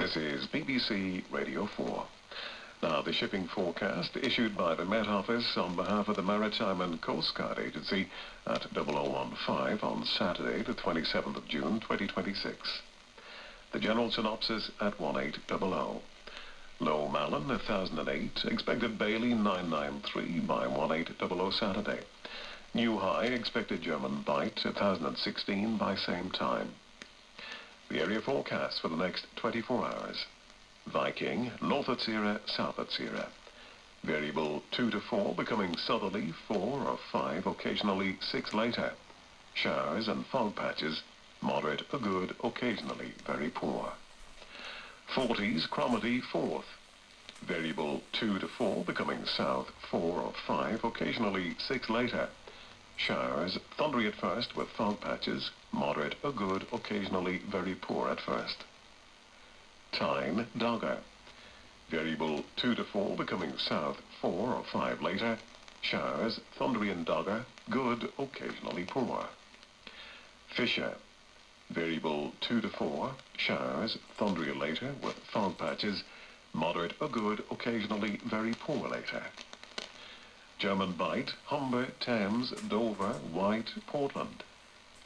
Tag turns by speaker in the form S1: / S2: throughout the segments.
S1: This is BBC Radio 4. Now, the shipping forecast issued by the Met Office on behalf of the Maritime and Coast Guard Agency at 0015 on Saturday, the 27th of June, 2026. The general synopsis at 1800. Low Malin, 1008. Expected Bailey, 993 by 1800 Saturday. New high, expected German Bight, 1016 by same time. The area forecast for the next 24 hours. Viking, north at Sierra, south at Sierra. Variable 2 to 4, becoming southerly 4 or 5, occasionally 6 later. Showers and fog patches, moderate or good, occasionally very poor. 40s, Cromarty 4th. Variable 2 to 4, becoming south 4 or 5, occasionally 6 later. Showers, thundery at first with fog patches, moderate or good, occasionally very poor at first. Tyne, Dogger. Variable 2 to 4, becoming south 4 or 5 later. Showers, thundery in Dogger, good, occasionally poor. Fisher. Variable 2 to 4, showers, thundery later with fog patches, moderate or good, occasionally very poor later. German Bight, Humber, Thames, Dover, White, Portland.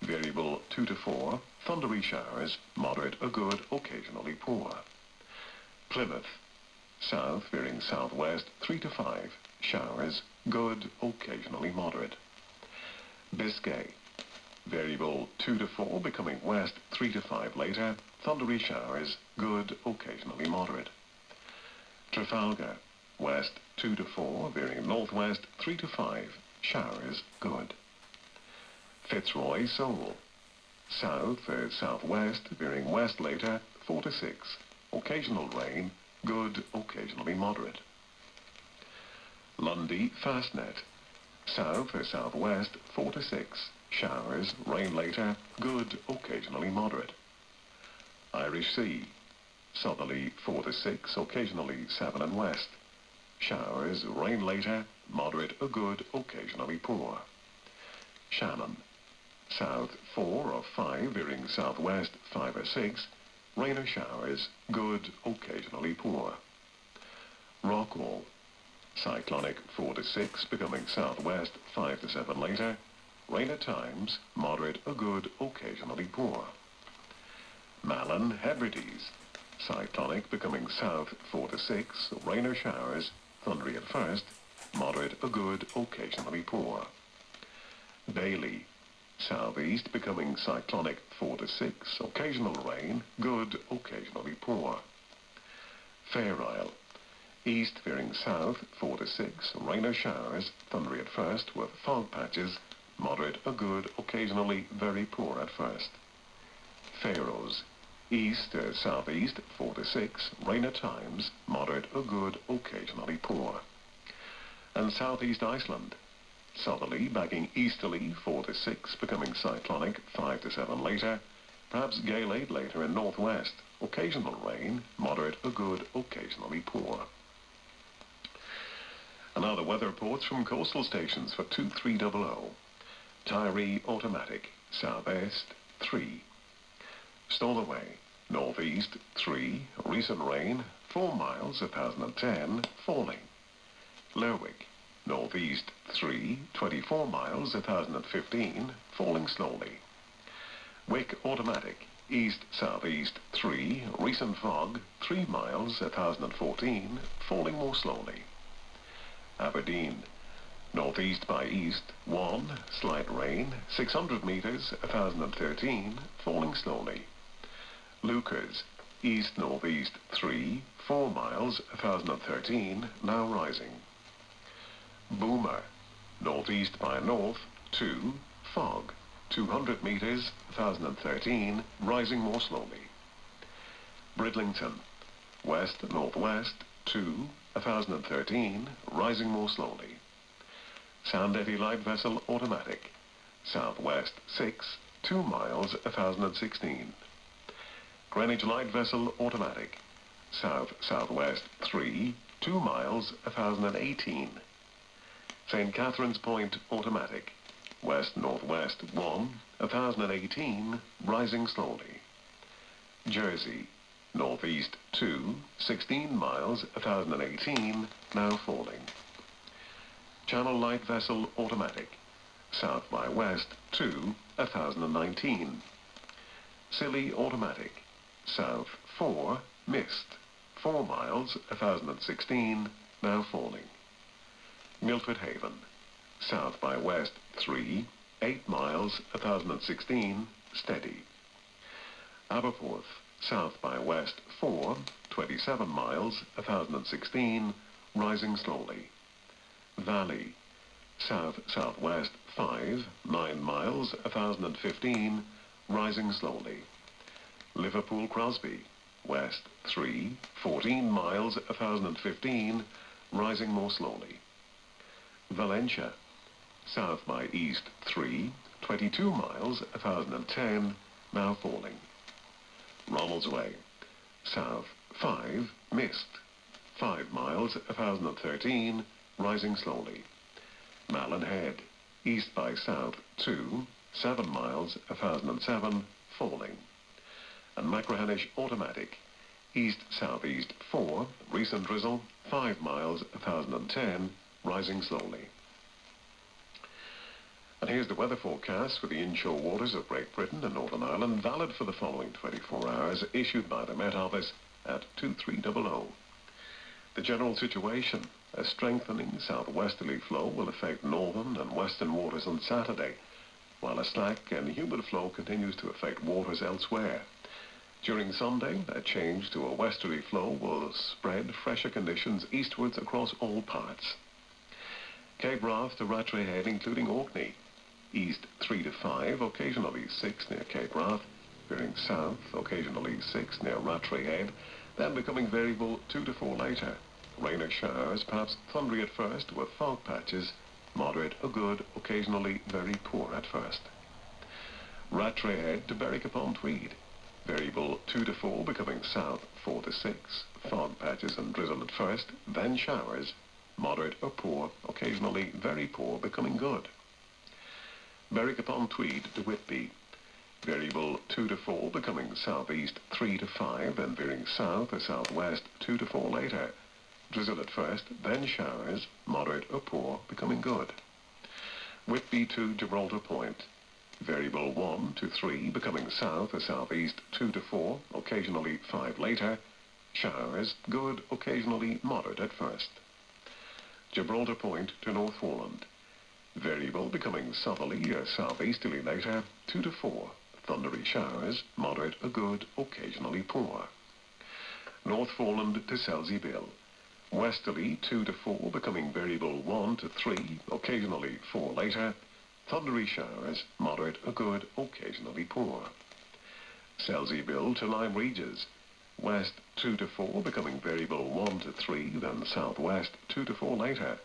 S1: Variable 2 to 4, thundery showers, moderate or good, occasionally poor. Plymouth, south veering southwest 3 to 5, showers, good, occasionally moderate. Biscay, variable 2 to 4, becoming west 3 to 5 later, thundery showers, good, occasionally moderate. Trafalgar, west 2 to 4, veering northwest 3 to 5, showers, good. Fitzroy, Seoul, south southwest, veering west later 4 to 6, occasional rain, good, occasionally moderate. Lundy, Fastnet, south southwest 4 to 6, showers, rain later, good, occasionally moderate. Irish Sea, southerly 4 to 6, occasionally 7 and west. Showers, rain later, moderate or good, occasionally poor. Shannon, south 4 or 5, veering southwest 5 or 6, rain or showers, good, occasionally poor. Rockwall, cyclonic 4 to 6, becoming southwest 5 to 7 later, rain at times, moderate or good, occasionally poor. Malin, Hebrides, cyclonic becoming south 4 to 6, rain or showers, thundery at first, moderate or good, occasionally poor. Bailey, southeast becoming cyclonic 4 to 6, occasional rain, good, occasionally poor. Fair Isle, east veering south 4 to 6, rain or showers, thundery at first with fog patches, moderate or good, occasionally very poor at first. Faroes, east southeast 4 to 6, rain at times, moderate or good, occasionally poor. And southeast Iceland, southerly backing easterly 4 to 6, becoming cyclonic 5 to 7 later, perhaps gale 8 later in northwest, occasional rain, moderate or good, occasionally poor. And now the weather reports from coastal stations for 2300. Tyree automatic, southeast 3. Stornoway, northeast 3, recent rain 4 miles 1010, falling. Lerwick, northeast 3, 24 miles 1015, falling slowly. Wick automatic, east-southeast 3, recent fog 3 miles 1014, falling more slowly. Aberdeen, northeast by east 1, slight rain 600 meters 1013, falling slowly. Lucas, east-northeast 3, 4 miles 1013, now rising. Boomer, northeast by north 2, fog 200 meters 1013, rising more slowly. Bridlington, west-northwest 2, 1013, rising more slowly. Sandetti light vessel automatic, southwest 6, 2 miles 1016. Greenwich light vessel automatic, south-southwest 3, 2 miles 1018. St. Catherine's Point automatic, west-northwest 1, 1018, rising slowly. Jersey, Northeast 2, 16 miles, 1018, now falling. Channel light vessel automatic. South by west 2, 1019. Scilly automatic. South 4, mist. 4 miles, 1016, now falling. Milford Haven. South by west 3, 8 miles, 1016, steady. Aberporth. South by west 4, 27 miles, 1016, rising slowly. Valley. South-southwest 5, 9 miles, 1015, rising slowly. Liverpool Crosby. West 3, 14 miles, 1015, rising more slowly. Valentia. South by east 3, 22 miles, 1010, now falling. Ronaldsway. South 5, mist. 5 miles, 1013, rising slowly. Malin Head. East by south 2, 7 miles, 1007, falling. And Machrihanish automatic. East-southeast 4, recent drizzle, 5 miles, 1010, rising slowly. And here's the weather forecast for the inshore waters of Great Britain and Northern Ireland, valid for the following 24 hours, issued by the Met Office at 2300. The general situation: a strengthening southwesterly flow will affect northern and western waters on Saturday, while a slack and humid flow continues to affect waters elsewhere. During Sunday, a change to a westerly flow will spread fresher conditions eastwards across all parts. Cape Wrath to Rattray Head, including Orkney. East 3 to 5, occasionally 6 near Cape Wrath, veering south, occasionally 6 near Rattray Head, then becoming variable 2 to 4 later. Rain or showers, perhaps thundery at first, with fog patches, moderate or good, occasionally very poor at first. Rattray Head to Berwick upon Tweed. Variable 2 to 4, becoming south 4 to 6, fog patches and drizzle at first, then showers, moderate or poor, occasionally very poor, becoming good. Berwick upon Tweed to Whitby. Variable 2 to 4, becoming southeast 3 to 5, then veering south or southwest 2 to 4 later. Drizzle at first, then showers, moderate or poor, becoming good. Whitby to Gibraltar Point. Variable 1 to 3, becoming south or southeast 2 to 4, occasionally 5 later. Showers, good, occasionally moderate at first. Gibraltar Point to Northforeland. Variable becoming southerly or southeasterly later, 2 to 4. Thundery showers, moderate or good, occasionally poor. Northforeland to Selsey Bill. Westerly 2 to 4, becoming variable 1 to 3, occasionally 4 later. Thundery showers, moderate or good, occasionally poor. Selsey Bill to Lyme Regis. West 2 to 4, becoming variable 1 to 3, then southwest 2 to 4 later.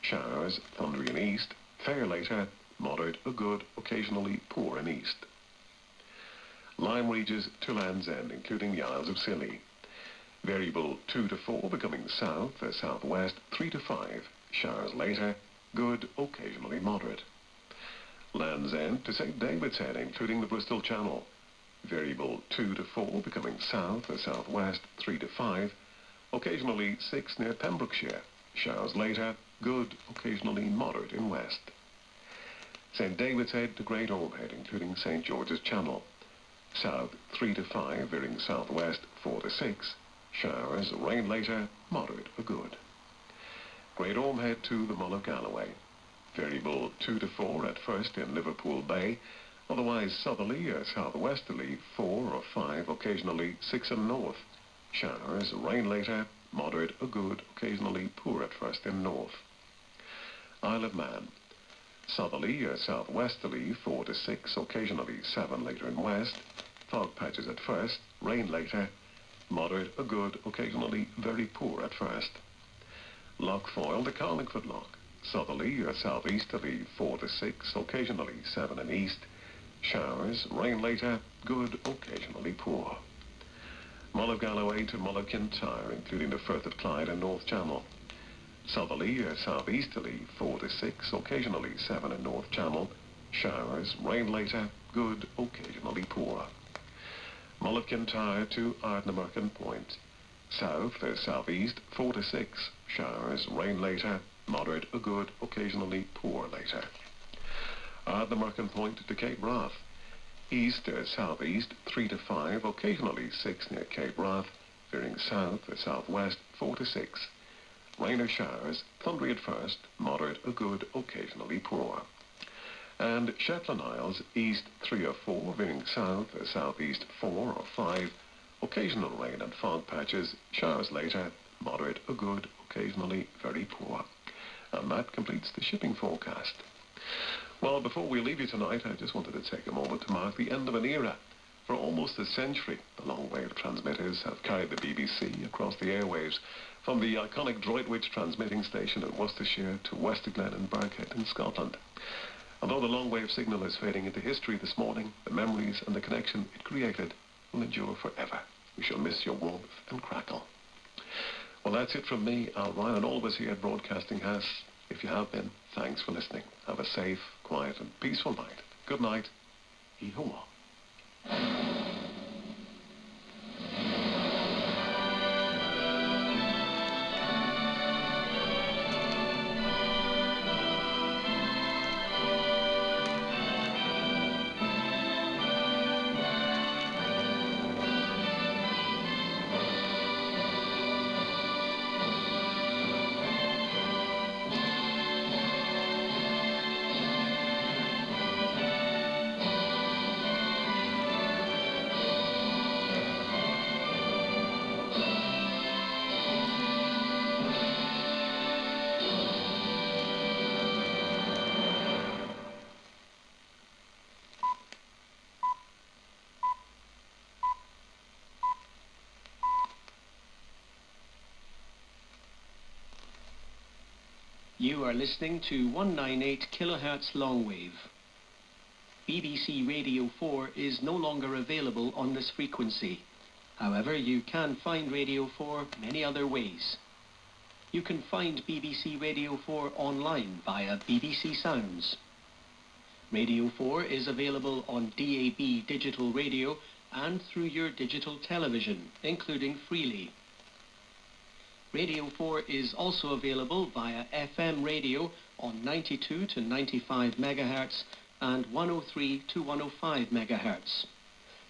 S1: Showers, thundery in east, fair later, moderate or good, occasionally poor in east. Lyme Regis to Land's End, including the Isles of Scilly. Variable 2 to 4, becoming south or southwest 3 to 5. Showers later, good, occasionally moderate. Land's End to St. David's Head, including the Bristol Channel. Variable 2 to 4, becoming south or southwest 3 to 5. Occasionally 6 near Pembrokeshire. Showers later, good, occasionally moderate in west. St. David's Head to Great Ormhead, including St. George's Channel. South 3 to 5, veering southwest 4 to 6. Showers, rain later, moderate or good. Great Ormhead to the Mull of Galloway. Variable 2 to 4 at first in Liverpool Bay, otherwise southerly or southwesterly 4 or 5, occasionally 6 in north. Showers, rain later, moderate or good, occasionally poor at first in north. Isle of Man. Southerly or southwesterly 4 to 6, occasionally 7 later in west. Fog patches at first, rain later, moderate or good, occasionally very poor at first. Loch Foyle to Carlingford Loch. Southerly or southeasterly 4 to 6, occasionally 7 in east. Showers, rain later, good, occasionally poor. Mull of Galloway to Mull of Kintyre, including the Firth of Clyde and North Channel. Southerly or southeasterly 4 to 6, occasionally 7 in North Channel. Showers, rain later, good, occasionally poor. Kintyre to Ardnamurchan Point. South to southeast 4 to 6. Showers, rain later, moderate or good, occasionally poor later. Ardnamurchan Point to Cape Wrath. East to southeast 3 to 5, occasionally 6 near Cape Wrath, veering south to southwest 4 to 6. Rain or showers, thundery at first, moderate or good, occasionally poor. And Shetland Isles, east 3 or 4, veering south to southeast 4 or 5, occasional rain and fog patches, showers later, moderate or good, occasionally very poor. And that completes the shipping forecast. Well, before we leave you tonight, I just wanted to take a moment to mark the end of an era. For almost a century, the long-wave transmitters have carried the BBC across the airwaves, from the iconic Droitwich transmitting station in Worcestershire to Westerglen and Birkhead in Scotland. Although the long-wave signal is fading into history this morning, the memories and the connection it created will endure forever. We shall miss your warmth and crackle. Well, that's it from me, Al Ryan, and all of us here at Broadcasting House. If you have been, thanks for listening. Have a safe, quiet and peaceful night. Good night. Ihoa.
S2: You are listening to 198 kHz longwave. BBC Radio 4 is no longer available on this frequency. However, you can find Radio 4 many other ways. You can find BBC Radio 4 online via BBC Sounds. Radio 4 is available on DAB digital radio and through your digital television, including Freely. Radio 4 is also available via FM radio on 92 to 95 MHz and 103 to 105 MHz.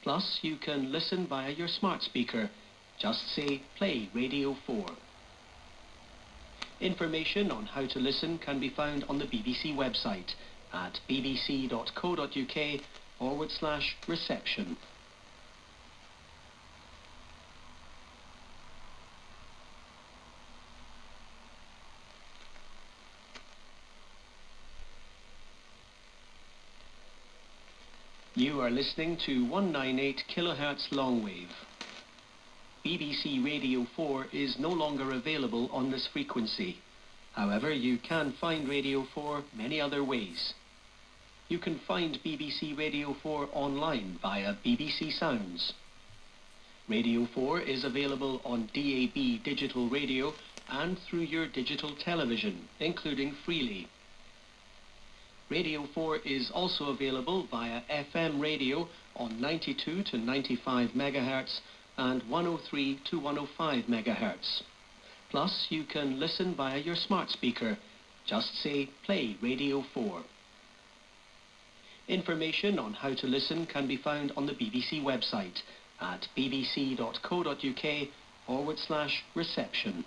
S2: Plus, you can listen via your smart speaker. Just say, play Radio 4. Information on how to listen can be found on the BBC website at bbc.co.uk/reception. You are listening to 198 kHz longwave. BBC Radio 4 is no longer available on this frequency. However, you can find Radio 4 many other ways. You can find BBC Radio 4 online via BBC Sounds. Radio 4 is available on DAB digital radio and through your digital television, including Freely. Radio 4 is also available via FM radio on 92 to 95 MHz and 103 to 105 MHz. Plus, you can listen via your smart speaker. Just say, play Radio 4. Information on how to listen can be found on the BBC website at bbc.co.uk/reception.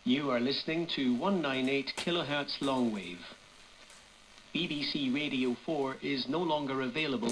S2: You are listening to 198 kHz longwave. BBC Radio 4 is no longer available.